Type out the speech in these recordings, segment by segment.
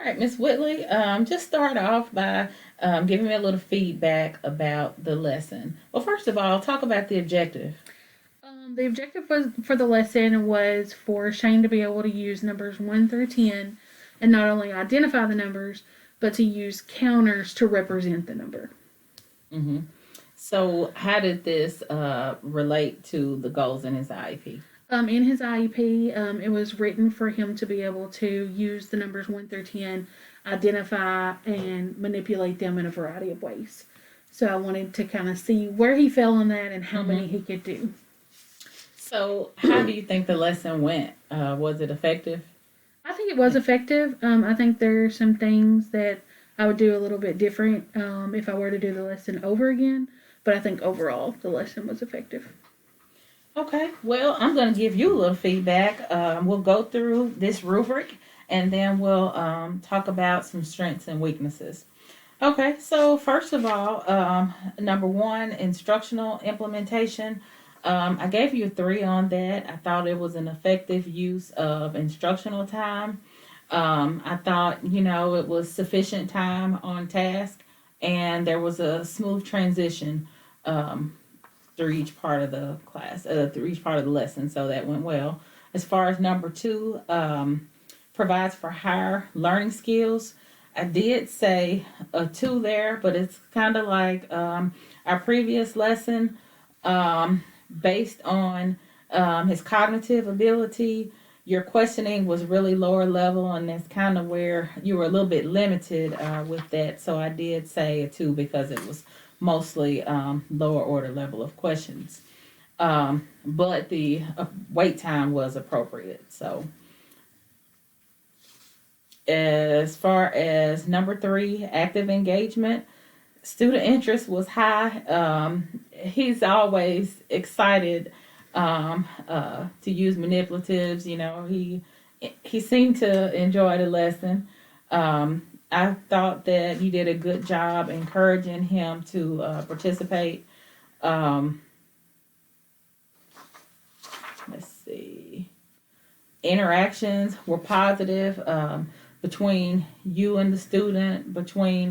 right, Miss Whitley, just start off by giving me a little feedback about the lesson. Well, first of all, talk about the objective. The objective was for the lesson was for Shane to be able to use numbers 1 through 10 and not only identify the numbers, but to use counters to represent the number. hmm So, how did this relate to the goals in his IEP? In his IEP, it was written for him to be able to use the numbers 1 through 10, identify, and manipulate them in a variety of ways. So I wanted to kind of see where he fell on that and how many hmm he could do. So, how do you think the lesson went? Was it effective? I think it was effective. I think there are some things that I would do a little bit different if I were to do the lesson over again. But I think overall the lesson was effective. Okay, well, I'm going to give you a little feedback. We'll go through this rubric and then we'll talk about some strengths and weaknesses. Okay, so first of all, number one, instructional implementation. I gave you a three on that. I thought it was an effective use of instructional time. I thought, it was sufficient time on task and there was a smooth transition um, through each part of the class, through each part of the lesson. So that went well. As far as number two, provides for higher learning skills. I did say a two there, but it's kind of like our previous lesson, based on his cognitive ability. Your questioning was really lower level, and that's kind of where you were a little bit limited with that. So I did say a two because it was mostly lower order level of questions. But the wait time was appropriate. So as far as number three, active engagement, student interest was high. He's always excited to use manipulatives. He seemed to enjoy the lesson. I thought that you did a good job encouraging him to participate. Um, let's see. Interactions were positive between you and the student, between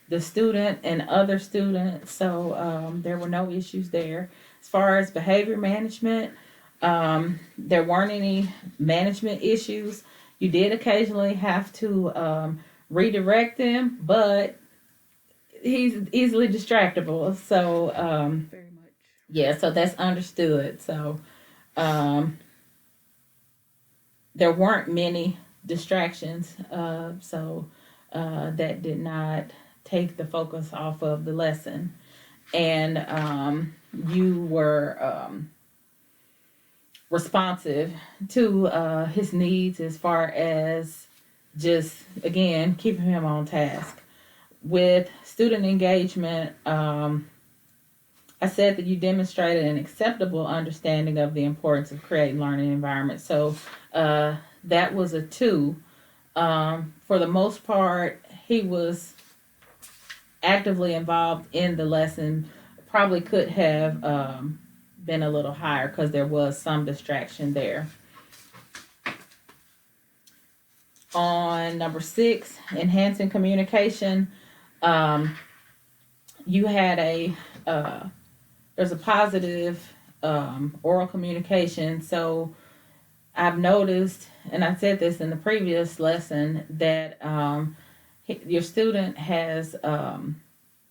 the student and other students. So there were no issues there. As far as behavior management, there weren't any management issues. You did occasionally have to redirect him, but he's easily distractible. So Very much. yeah, so that's understood. So um, there weren't many distractions, so that did not take the focus off of the lesson. And you were responsive to his needs as far as just, again, keeping him on task. With student engagement, I said that you demonstrated an acceptable understanding of the importance of creating learning environments. So that was a two. For the most part, he was actively involved in the lesson. Probably could have been a little higher because there was some distraction there. On number six, enhancing communication, um, you had there's a positive oral communication. So I've noticed, and I said this in the previous lesson, that your student has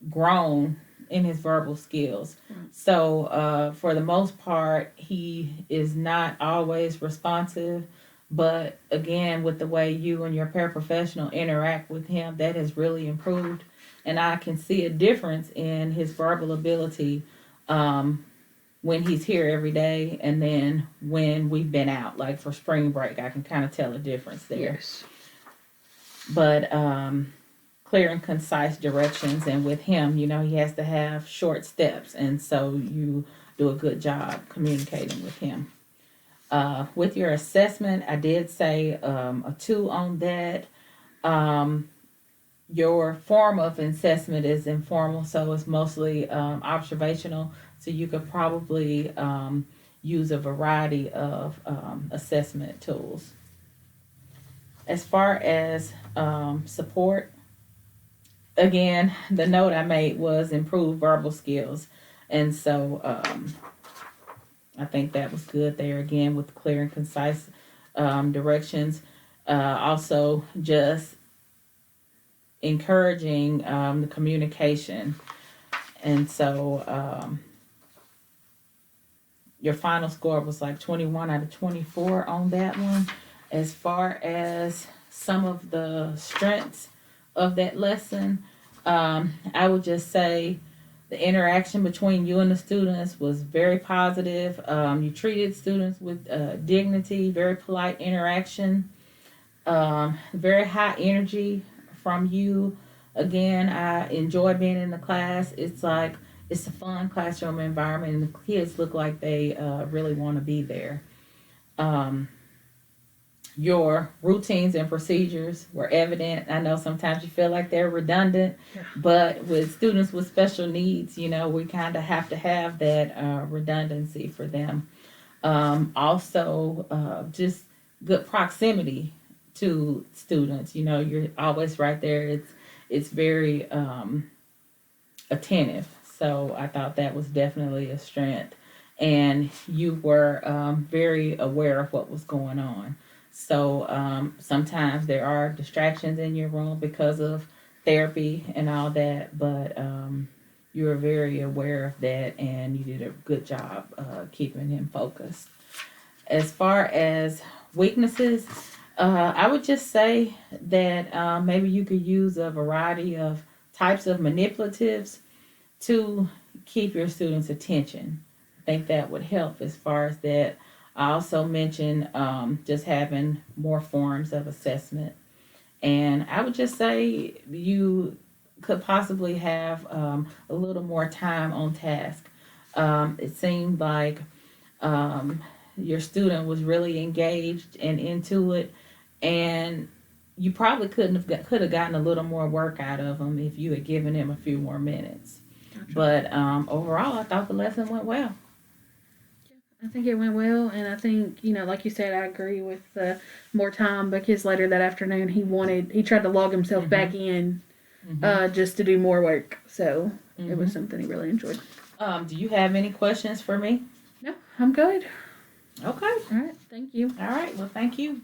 grown in his verbal skills. So for the most part, he is not always responsive. But again, with the way you and your paraprofessional interact with him, that has really improved. And I can see a difference in his verbal ability um, when he's here every day and then when we've been out, like for spring break. I can kind of tell a difference there. Yes. But clear and concise directions, and with him, he has to have short steps, and so you do a good job communicating with him. With your assessment, I did say a two on that. Um, your form of assessment is informal, so it's mostly observational. So you could probably use a variety of assessment tools. As far as support, again, the note I made was improve verbal skills. And so I think that was good there again with clear and concise directions. Also, just encouraging the communication. And so your final score was like 21 out of 24 on that one. As far as some of the strengths of that lesson, I would just say the interaction between you and the students was very positive. You treated students with dignity, very polite interaction, very high energy from you. Again, I enjoy being in the class. It's like it's a fun classroom environment, and the kids look like they really want to be there. Um, your routines and procedures were evident. I know sometimes you feel like they're redundant, Yeah. but with students with special needs, we kind of have to have that redundancy for them. Also, just good proximity to students. You're always right there. It's very attentive. So I thought that was definitely a strength. And you were very aware of what was going on. So sometimes there are distractions in your room because of therapy and all that, but you were very aware of that and you did a good job keeping him focused. As far as weaknesses, I would just say that maybe you could use a variety of types of manipulatives to keep your students' attention. I think that would help as far as that. I also mentioned just having more forms of assessment. And I would just say you could possibly have a little more time on task. It seemed like um, your student was really engaged and into it, and you probably could have gotten a little more work out of them if you had given him a few more minutes. Gotcha. But overall, I thought the lesson went well. I think it went well, and I think like you said, I agree with the more time because later that afternoon he tried to log himself back in just to do more work. So it was something he really enjoyed. Do you have any questions for me? No, I'm good. Okay. All right, thank you. All right. Well, thank you.